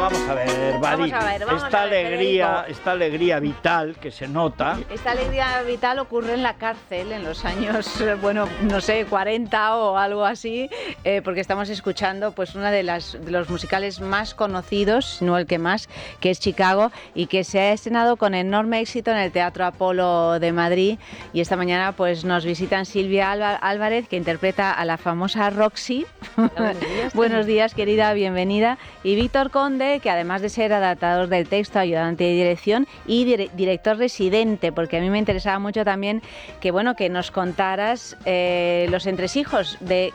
vamos a ver, Badi, esta alegría vital que se nota. Esta alegría vital ocurre en la cárcel en los años, bueno, no sé, 40 o algo así, porque estamos escuchando pues uno de los musicales más conocidos, no el que más, que es Chicago, y que se ha estrenado con enorme éxito en el Teatro Apolo de Madrid. Y esta mañana pues nos visitan Silvia Álvarez, que interpreta a la famosa Roxy. Buenos días. Buenos días, querida, bienvenida. Y Víctor Conde, que además de ser adaptador del texto, ayudante de dirección y director residente, porque a mí me interesaba mucho también que, bueno, que nos contaras los entresijos de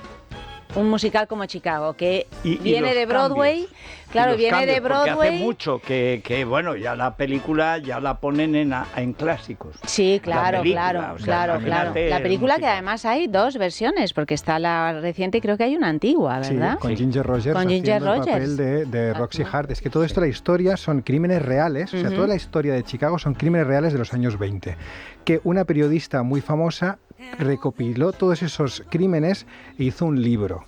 un musical como Chicago, que viene de Broadway. Claro, viene de Broadway. Porque hace mucho que bueno, ya la película ya la ponen en clásicos. Sí, claro. Claro. La película, que además hay dos versiones, porque está la reciente y creo que hay una antigua, ¿verdad? Sí, con Ginger Rogers haciendo el papel de Roxy Hart. Es que todo esto, la historia, son crímenes reales, o sea, toda la historia de Chicago son crímenes reales de los años 20, que una periodista muy famosa recopiló todos esos crímenes e hizo un libro.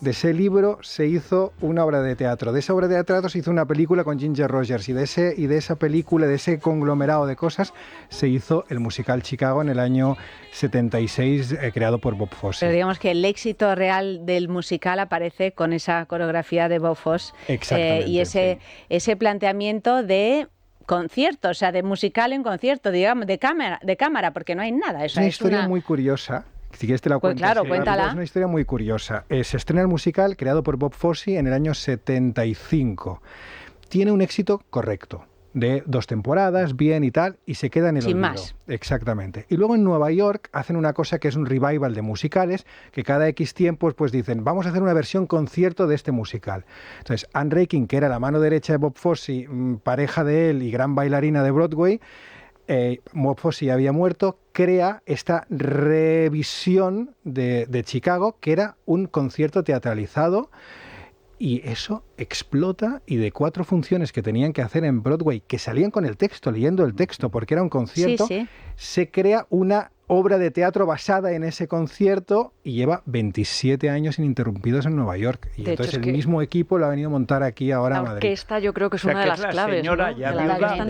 De ese libro se hizo una obra de teatro. De esa obra de teatro se hizo una película con Ginger Rogers. Y de esa película, de ese conglomerado de cosas, se hizo el musical Chicago en el año 76, creado por Bob Fosse. Pero digamos que el éxito real del musical aparece con esa coreografía de Bob Fosse. Exactamente. Y ese planteamiento de concierto, o sea, de musical en concierto, digamos, de cámara, porque no hay nada. Es una historia muy curiosa. Si quieres te la cuento. Pues claro, cuéntala. Es una historia muy curiosa. Se estrena el musical creado por Bob Fosse en el año 75. Tiene un éxito correcto, de 2 temporadas, bien y tal, y se queda en el olvido. Sin más. Exactamente. Y luego en Nueva York hacen una cosa que es un revival de musicales, que cada X tiempos pues dicen, vamos a hacer una versión concierto de este musical. Entonces, Ann Reinking, que era la mano derecha de Bob Fosse, pareja de él y gran bailarina de Broadway, Bob Fosse ya había muerto, crea esta revisión de Chicago, que era un concierto teatralizado, y eso explota, y de 4 funciones que tenían que hacer en Broadway, que salían con el texto, leyendo el texto, porque era un concierto, se crea una obra de teatro basada en ese concierto y lleva 27 años ininterrumpidos en Nueva York. Y entonces el mismo equipo lo ha venido a montar aquí ahora a Madrid. Que esta yo creo que es una de las claves, señora, ¿no? Ya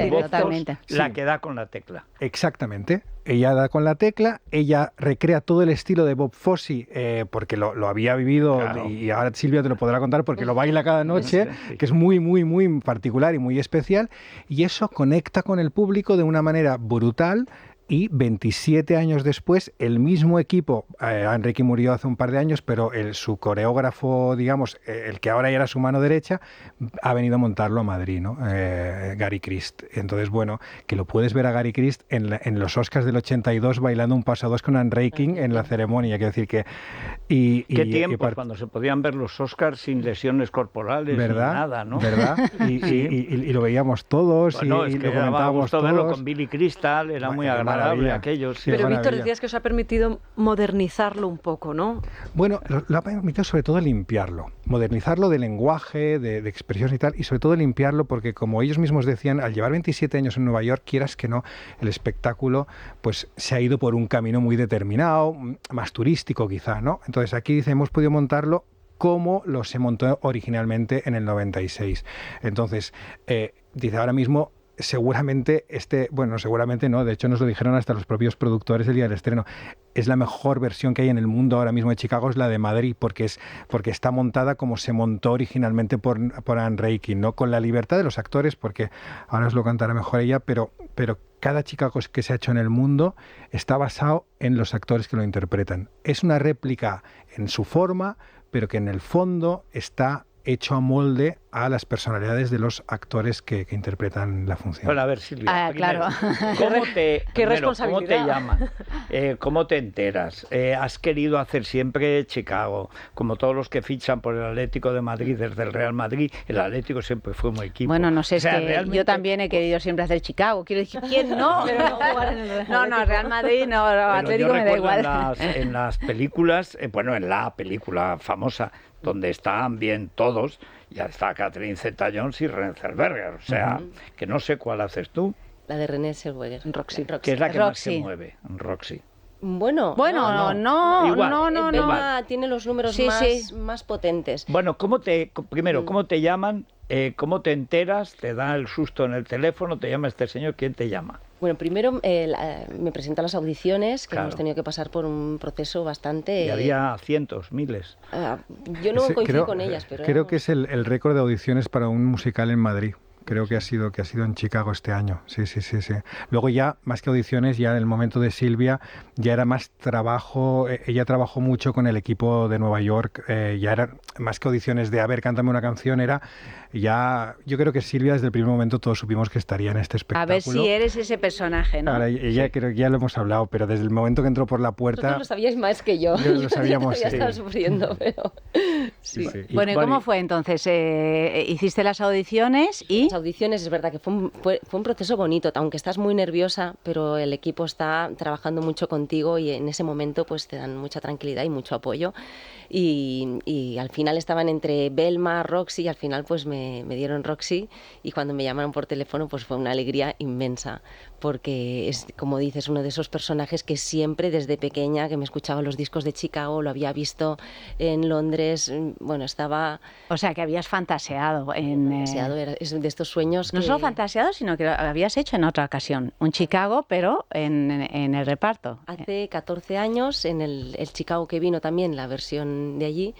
totalmente. La que da con la tecla. Exactamente. Ella da con la tecla, ella recrea todo el estilo de Bob Fosse, porque lo había vivido, claro. Y ahora Silvia te lo podrá contar porque lo baila cada noche, que es muy, muy, muy particular y muy especial, y eso conecta con el público de una manera brutal. Y 27 años después, el mismo equipo, Enrique murió hace un par de años, pero su coreógrafo, digamos, el que ahora era su mano derecha, ha venido a montarlo a Madrid, ¿no? Gary Christ. Entonces, bueno, que lo puedes ver a Gary Christ en los Oscars del 82 bailando un paso a dos con Ann Reinking en la ceremonia. Quiero decir que... ¿Qué tiempos cuando se podían ver los Oscars sin lesiones corporales, ¿verdad? Ni nada, ¿no? ¿Verdad? Y lo veíamos todos, bueno, y es que lo comentábamos todos. Verlo con Billy Crystal, era muy agradable aquello. Sí. Pero Víctor, decías que os ha permitido modernizarlo un poco, ¿no? Bueno, lo ha permitido sobre todo limpiarlo, modernizarlo de lenguaje, de expresión y tal, y sobre todo limpiarlo porque, como ellos mismos decían, al llevar 27 años en Nueva York, quieras que no, el espectáculo pues se ha ido por un camino muy determinado, más turístico quizá, ¿no? Entonces aquí dice, hemos podido montarlo como se montó originalmente en el 96. Entonces, dice, ahora mismo seguramente seguramente no, de hecho nos lo dijeron hasta los propios productores el día del estreno, es la mejor versión que hay en el mundo ahora mismo de Chicago, es la de Madrid, porque está montada como se montó originalmente por Ann Reinking, ¿no? Con la libertad de los actores, porque ahora os lo contará mejor ella, pero cada Chicago que se ha hecho en el mundo está basado en los actores que lo interpretan. Es una réplica en su forma, pero que en el fondo está hecho a molde a las personalidades de los actores que interpretan la función. Bueno, a ver, Silvia, claro. ¿Qué responsabilidad? ¿Cómo te llaman? ¿Cómo te enteras? ¿Has querido hacer siempre Chicago? Como todos los que fichan por el Atlético de Madrid, desde el Real Madrid, el Atlético siempre fue muy equipo. Bueno, no sé, o sea, es que realmente... yo también he querido siempre hacer Chicago. Quiero decir, ¿quién no? Pero no jugar en el Real No, Real Madrid, no, Atlético me da igual. En las películas, en la película famosa, donde están bien todos, ya está Catherine Zeta-Jones y Renée Zellweger, o sea, que no sé cuál haces tú. La de Renée Zellweger, Roxy. Que es la que más se mueve, Roxy. Bueno, no. Tiene los números más potentes. Bueno, ¿cómo te llaman ¿Cómo te enteras? ¿Te da el susto en el teléfono? ¿Te llama este señor? ¿Quién te llama? Bueno, primero me presento a las audiciones, que Claro. hemos tenido que pasar por un proceso bastante... Y había cientos, miles. Yo no coincidí Creo, con ellas, pero... creo que es el récord de audiciones para un musical en Madrid. Creo que ha sido en Chicago este año. Sí. Luego ya, más que audiciones, ya en el momento de Silvia, ya era más trabajo. Ella trabajó mucho con el equipo de Nueva York. Ya era más que audiciones de, a ver, cántame una canción, era ya... Yo creo que Silvia, desde el primer momento, todos supimos que estaría en este espectáculo. A ver si eres ese personaje, ¿no? Ahora, ella creo que ya lo hemos hablado, pero desde el momento que entró por la puerta... Vosotros lo sabíais más que yo. Lo sabíamos, Ya sí. estaba sufriendo, pero... Sí. Bueno, ¿y cómo fue entonces? Hiciste las audiciones y... Las audiciones, es verdad que fue un proceso bonito, aunque estás muy nerviosa, pero el equipo está trabajando mucho contigo y en ese momento pues te dan mucha tranquilidad y mucho apoyo. Y al final estaban entre Velma, Roxy, y al final pues me dieron Roxy, y cuando me llamaron por teléfono pues fue una alegría inmensa, porque es, como dices, uno de esos personajes que siempre desde pequeña, que me escuchaba los discos de Chicago, lo había visto en Londres, bueno, estaba... O sea, que habías fantaseado en... es de estos sueños No que... solo fantaseado, sino que lo habías hecho en otra ocasión. Un Chicago, pero en el reparto. Hace 14 años, en el Chicago que vino también, la versión de allí,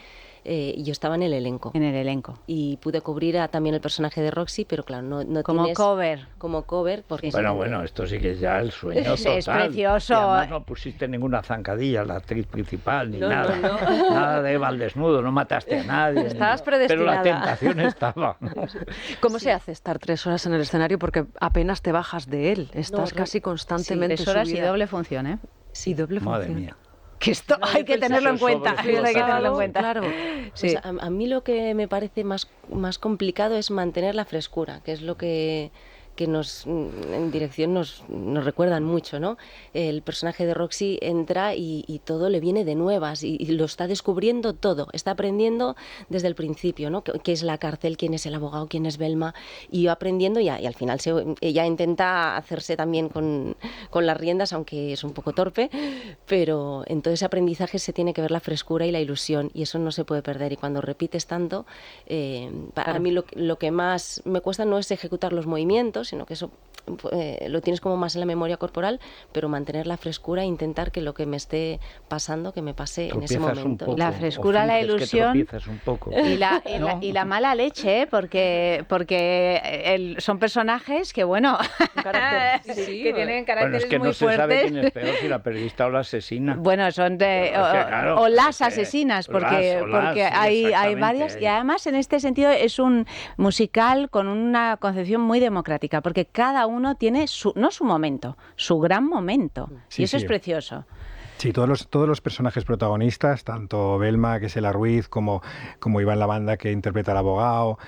yo estaba en el elenco. En el elenco. Y pude cubrir también el personaje de Roxy, pero claro, no Como tienes... cover. Como cover, porque... Bueno, esto sí que es ya el sueño total. Es precioso. Y además no pusiste ninguna zancadilla, la actriz principal, ni No, nada. no. Nada de Eva al desnudo, no mataste a nadie. Estabas Pero la predestinada. tentación estaba. ¿Cómo se hace estar 3 horas en el escenario? Porque apenas te bajas de él. Estás casi constantemente 3 horas y subida. doble función, ¿eh? Sí, doble Madre función. mía. Que esto hay que tenerlo en cuenta. Sobre todo. Hay que tenerlo en cuenta. Claro. Sí. Pues a mí lo que me parece más complicado es mantener la frescura, que es lo que en dirección nos recuerdan mucho, ¿no? El personaje de Roxy entra y todo le viene de nuevas y lo está descubriendo todo, está aprendiendo desde el principio, ¿no? ¿Qué es la cárcel? ¿Quién es el abogado? ¿Quién es Velma? Y va aprendiendo y al final ella intenta hacerse también con las riendas, aunque es un poco torpe, pero en todo ese aprendizaje se tiene que ver la frescura y la ilusión, y eso no se puede perder. Y cuando repites tanto, a mí lo que más me cuesta no es ejecutar los movimientos, sino que eso lo tienes como más en la memoria corporal, pero mantener la frescura e intentar que lo que me esté pasando, que me pase en ese Tropiezas un momento. poco, La frescura, o la finges que ilusión. tropiezas un poco. Y la mala leche, ¿eh? porque son personajes que, bueno, que tienen Bueno, caracteres es que muy no se sabe fuertes. quién es peor, si la periodista o la asesina. Bueno, son de... Pero es que, claro, o las es que asesinas, o porque sí, hay exactamente, varias. hay. Y además, en este sentido, es un musical con una concepción muy democrática, porque cada uno tiene no su momento, su gran momento. Sí, y eso sí. es precioso. Sí, todos los personajes protagonistas, tanto Velma, que es Ela Ruiz, como Iván Lavanda, que interpreta al abogado,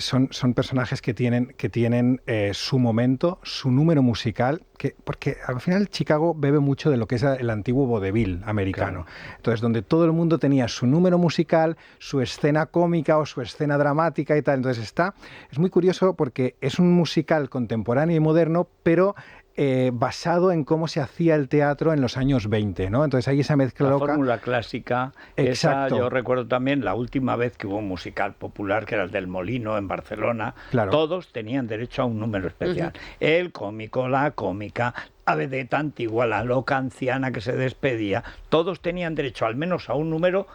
son personajes que tienen su momento, su número musical, porque al final Chicago bebe mucho de lo que es el antiguo vodevil americano. Claro. Entonces, donde todo el mundo tenía su número musical, su escena cómica o su escena dramática y tal. Entonces es muy curioso porque es un musical contemporáneo y moderno, pero basado en cómo se hacía el teatro en los años 20, ¿no? Entonces hay esa mezcla loca. La fórmula clásica. Exacto. Esa, yo recuerdo también la última vez que hubo un musical popular, que era el del Molino en Barcelona. Claro. Todos tenían derecho a un número especial. El cómico, la cómica, la vedeta antigua, la loca anciana que se despedía. Todos tenían derecho al menos a un número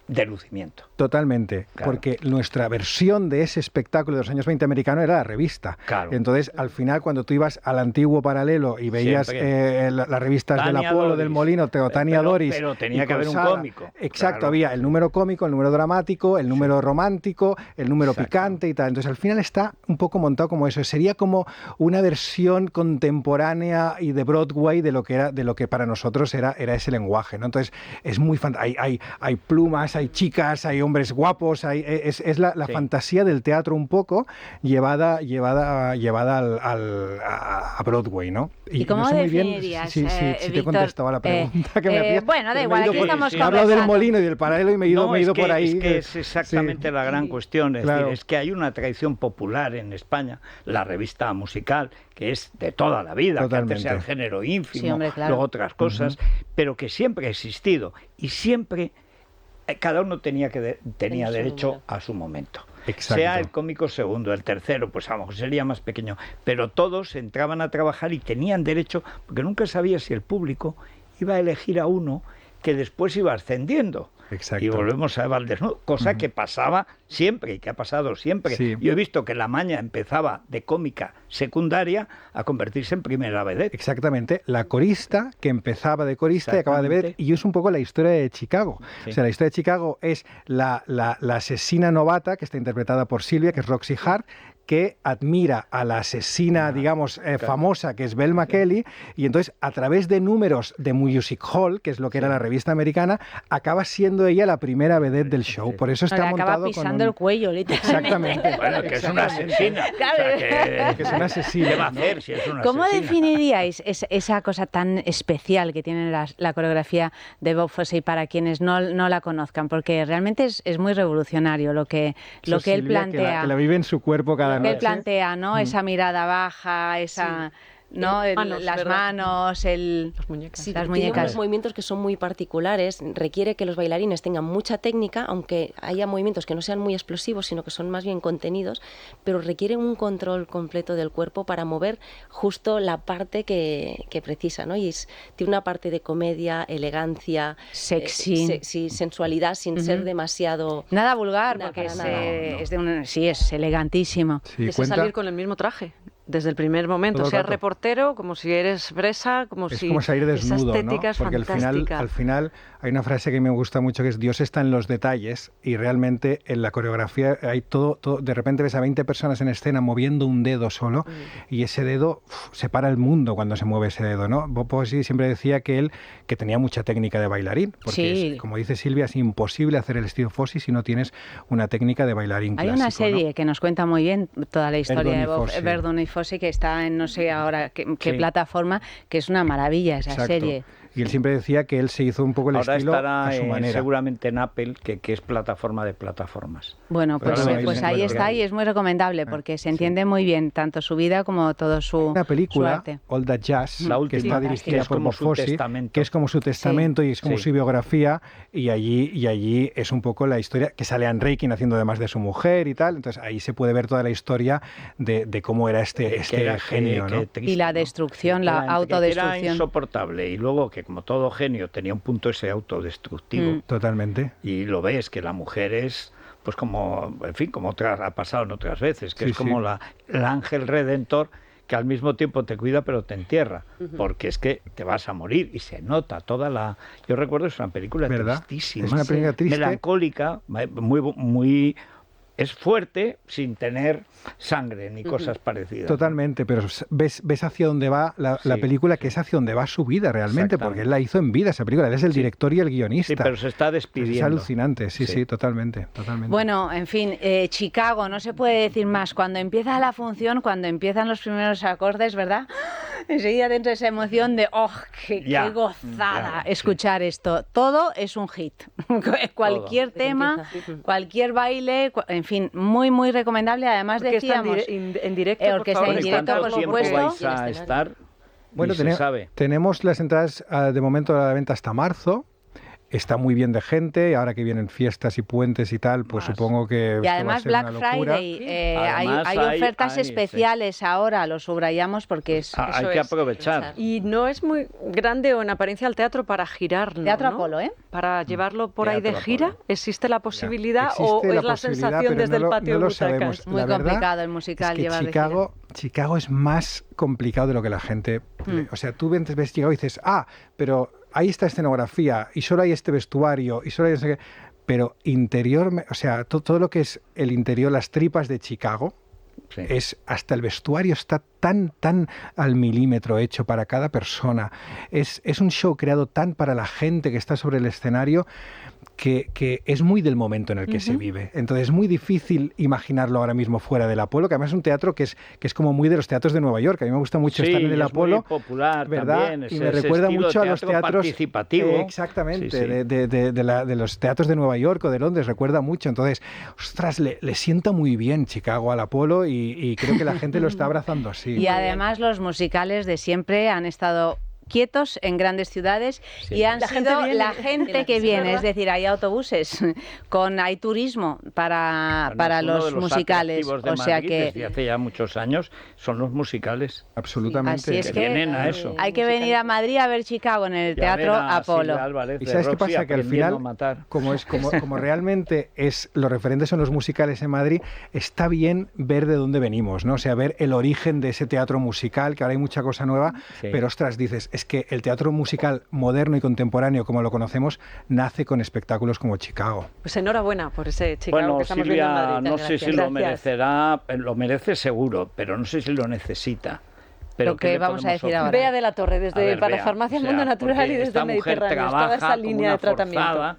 de lucimiento. Totalmente, claro. Porque nuestra versión de ese espectáculo de los años 20 americano era la revista. Claro. Entonces, al final, cuando tú ibas al antiguo Paralelo y veías las revistas Tania del Apolo, Doris, del Molino, Tania Doris... Pero tenía que haber un cómico. Exacto, claro. Había el número cómico, el número dramático, el número romántico, el número picante y tal. Entonces, al final está un poco montado como eso. Sería como una versión contemporánea y de Broadway de lo que para nosotros era ese lenguaje, ¿no? Entonces, es muy hay plumas, hay chicas, hay hombres guapos, es la fantasía del teatro un poco llevada a Broadway, ¿no? ¿Y cómo no sé muy bien definirías, si te he Víctor, contestado a la pregunta que me hacías. Bueno, da igual, aquí estamos He hablado del conversando. Molino y del Paralelo y me he ido por ahí. Es que es exactamente la gran cuestión. Es decir, es que hay una tradición popular en España, la revista musical, que es de toda la vida, Totalmente. que antes era el género ínfimo, Sí, hombre, claro. luego otras cosas, pero que siempre ha existido y siempre cada uno tenía derecho a su momento. Exacto. sea el cómico segundo, el tercero, pues a lo mejor sería más pequeño, pero todos entraban a trabajar y tenían derecho, porque nunca sabía si el público iba a elegir a uno que después iba ascendiendo. Exacto. Y volvemos a Eva al desnudo, cosa que pasaba siempre y que ha pasado siempre. Sí. Yo he visto que la maña empezaba de cómica secundaria a convertirse en primera vedette. Exactamente, la corista que empezaba de corista y acaba de vedette, y es un poco la historia de Chicago. Sí. O sea, la historia de Chicago es la asesina novata, que está interpretada por Silvia, que es Roxy Hart, que admira a la asesina, digamos, famosa, que es Velma Kelly, y entonces a través de números de Music Hall, que es lo que era la revista americana, acaba siendo ella la primera vedette del show. Por eso está Le acaba montado pisando con el cuello, literalmente. Exactamente. Bueno, que es una asesina. Claro. O sea, Que es una asesina, ¿Qué va a ¿no? hacer si es una ¿Cómo asesina? definiríais esa cosa tan especial que tiene la coreografía de Bob Fosse para quienes no la conozcan? Porque realmente es muy revolucionario lo que Eso él Silvia, plantea. que la vive en su cuerpo cada Lo que él noche. plantea, ¿no? Esa mirada baja, esa... ¿no? Manos, Las ¿verdad? manos, Las muñecas. Sí, las tiene muñecas. unos movimientos que son muy particulares, requiere que los bailarines tengan mucha técnica, aunque haya movimientos que no sean muy explosivos, sino que son más bien contenidos, pero requiere un control completo del cuerpo para mover justo la parte que precisa, ¿no? Y tiene una parte de comedia, elegancia, Sexy. sí, sensualidad, sin ser demasiado... Nada vulgar, Nada, porque para nada. es de un... Sí, es elegantísimo. Sí, Es cuenta- salir con el mismo traje. Desde el primer momento, Todo el seas rato. reportero, como si eres presa, como Es si... como salir desnudo, esa estética ¿no? es Porque fantástica. al final hay una frase que me gusta mucho que es Dios está en los detalles, y realmente en la coreografía hay todo, de repente ves a 20 personas en escena moviendo un dedo solo, y ese dedo separa el mundo cuando se mueve ese dedo, ¿no? Bob Fosse siempre decía que él que tenía mucha técnica de bailarín, porque Sí. como dice Silvia, es imposible hacer el estilo Fosse si no tienes una técnica de bailarín Hay clásico, una ¿no? serie que nos cuenta muy bien toda la historia Verdun y de Bob Fosse. Verdun y Fosse, que está en no sé ahora qué Sí. plataforma, que es una maravilla esa Exacto. serie. Y él siempre decía que él se hizo un poco el Ahora estilo estará a su manera. seguramente en Apple, que es plataforma de plataformas. Bueno, pues, Claro, pues ahí ahí se está encuentra. y es muy recomendable porque se entiende muy bien tanto su vida como todo su, Una su película, arte. All That Jazz, La que última, está que dirigida es por como Bob su Fosse, testamento. que es como su testamento y es como Sí. su biografía, y allí es un poco la historia que sale Anne Raikin haciendo además de su mujer y tal. Entonces ahí se puede ver toda la historia de cómo era este genio, ¿no? Y la destrucción, la Era autodestrucción. insoportable, y luego que como todo genio tenía un punto ese autodestructivo, Totalmente. y lo ves que la mujer es pues como, en fin, como ha pasado en otras veces, que Sí, es como sí. el ángel redentor que al mismo tiempo te cuida pero te entierra, porque es que te vas a morir y se nota toda la... Yo recuerdo, es una película ¿Verdad? tristísima, Es una película triste. melancólica, muy... Es fuerte sin tener sangre ni cosas parecidas. Totalmente, pero ves hacia dónde va la Sí, película, que es hacia dónde va su vida realmente, porque él la hizo en vida esa película, él es el Sí. director y el guionista. Sí, pero se está Es despidiendo. alucinante, sí, Sí. totalmente. Bueno, en fin, Chicago, no se puede decir más. Cuando empieza la función, cuando empiezan los primeros acordes, ¿verdad? Enseguida dentro de esa emoción de, ¡oh, qué Ya, gozada! ya, sí. Escuchar esto. Todo es un hit. Cualquier Todo. tema, Empieza. cualquier baile, en fin, muy, muy recomendable. Además Orquesta en decíamos... en directo, por orquesta favor. en ¿Y directo, cuánto por tiempo supuesto. vais Y el a escenario. estar? Bueno, Ni se sabe. tenemos las entradas de momento a la venta hasta marzo. Está muy bien de gente, ahora que vienen fiestas y puentes y tal, pues Más. supongo que esto Y va a además ser una Black locura. Friday, Además, hay hay- ofertas sí. especiales ahora, lo subrayamos porque es Hay Eso que es, aprovechar. Y no es muy grande o en apariencia el teatro para girarlo, Teatro ¿no? Apolo, ¿eh? Para llevarlo por ahí de Teatro gira, Apolo. ¿existe la posibilidad Existe o es la posibilidad, sensación pero desde no el lo- patio no de lo butacas? sabemos. Muy La verdad complicado el musical es que llevar de Chicago es más complicado de lo que la gente... O sea, tú ves Chicago y dices, pero hay esta escenografía y solo hay este vestuario y solo hay no sé qué. Pero interior, o sea, todo lo que es el interior, las tripas de Chicago, Sí. es hasta el vestuario está tan al milímetro hecho para cada persona. Es un show creado tan para la gente que está sobre el escenario que es muy del momento en el que se vive. Entonces es muy difícil imaginarlo ahora mismo fuera del Apolo, que además es un teatro que es como muy de los teatros de Nueva York. A mí me gusta mucho Sí, estar en el es Apolo. muy popular ¿verdad? también, Y me ese recuerda estilo mucho de a los teatro teatros participativo. exactamente, Sí, sí. de los teatros de Nueva York o de Londres, recuerda mucho. Entonces, ostras, le sienta muy bien Chicago al Apolo y creo que la gente lo está abrazando así. Y además los musicales de siempre han estado quietos en grandes ciudades Sí. y han La gente sido viene. la gente que Es viene, verdad. es decir, hay autobuses, hay turismo para Bueno, es uno los de los musicales, atractivos de o sea Madrid que desde hace ya muchos años son los musicales. Absolutamente. Así es que que vienen a eso. hay que venir a Madrid a ver Chicago en el Y a ver Teatro a Apolo. Silvia Álvarez ¿Y de sabes qué Roxy pasa? Que al aprendiendo final, a matar. como realmente es los referentes son los musicales en Madrid, está bien ver de dónde venimos, ¿no? O sea, ver el origen de ese teatro musical, que ahora hay mucha cosa nueva, Sí. pero ostras, dices, es que el teatro musical moderno y contemporáneo, como lo conocemos, nace con espectáculos como Chicago. Pues enhorabuena por ese Chicago Bueno, que estamos viendo en Silvia, Madrid. no sé si Gracias. lo merecerá, lo merece seguro, pero no sé si lo necesita. Pero Lo que ¿qué le vamos a podemos decir ofrecer? ahora. Bea de la Torre, A desde ver, para Bea, Farmacia o sea, Mundo Natural porque y desde esta el mujer Mediterráneo, toda trabaja esa como línea una de tratamiento. forzada.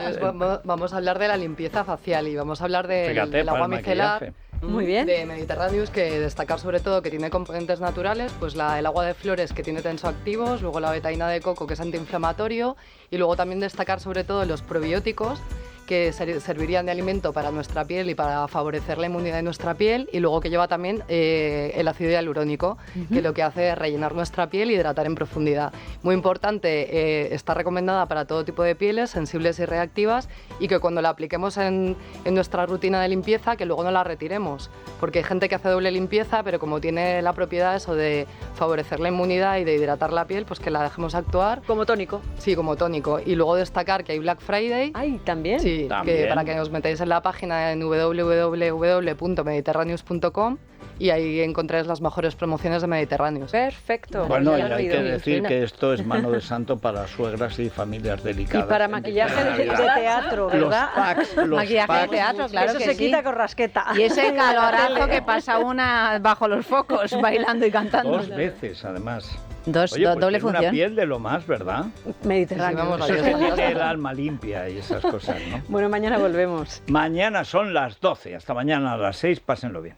Entonces, vamos a hablar de la limpieza facial y vamos a hablar Fíjate, del para agua el micelar maquillaje. Muy bien. de Mediterráneos, que destacar sobre todo que tiene componentes naturales, pues el agua de flores, que tiene tensoactivos, luego la betaína de coco, que es antiinflamatorio, y luego también destacar sobre todo los probióticos, que servirían de alimento para nuestra piel y para favorecer la inmunidad de nuestra piel, y luego que lleva también el ácido hialurónico, que lo que hace es rellenar nuestra piel y hidratar en profundidad. Muy importante, está recomendada para todo tipo de pieles, sensibles y reactivas, y que cuando la apliquemos en nuestra rutina de limpieza, que luego no la retiremos, porque hay gente que hace doble limpieza, pero como tiene la propiedad eso de favorecer la inmunidad y de hidratar la piel, pues que la dejemos actuar, Como tónico. sí, como tónico. Y luego destacar que hay Black Friday, Ay, también. sí, También. que para que os metáis en la página en www.mediterraneus.com y ahí encontráis las mejores promociones de Mediterráneos. Perfecto. Bueno, y Ya lo he hay que oído. decir que esto es mano de santo para suegras y familias Y delicadas. para en maquillaje de Navidad. teatro, Los ¿verdad? packs, los Maquillaje de packs. teatro, claro Eso que se sí. quita con rasqueta. Y ese calorazo que pasa una bajo los focos, bailando y cantando. Dos veces, además. Dos, Oye, pues doble tiene una función. piel de lo más, ¿verdad? Mediterráneo. Sí, vamos, Eso Adiós, es que adiós. tiene el alma limpia y esas cosas, ¿no? Bueno, mañana volvemos. Mañana son las 12. Hasta mañana a las 6. Pásenlo bien.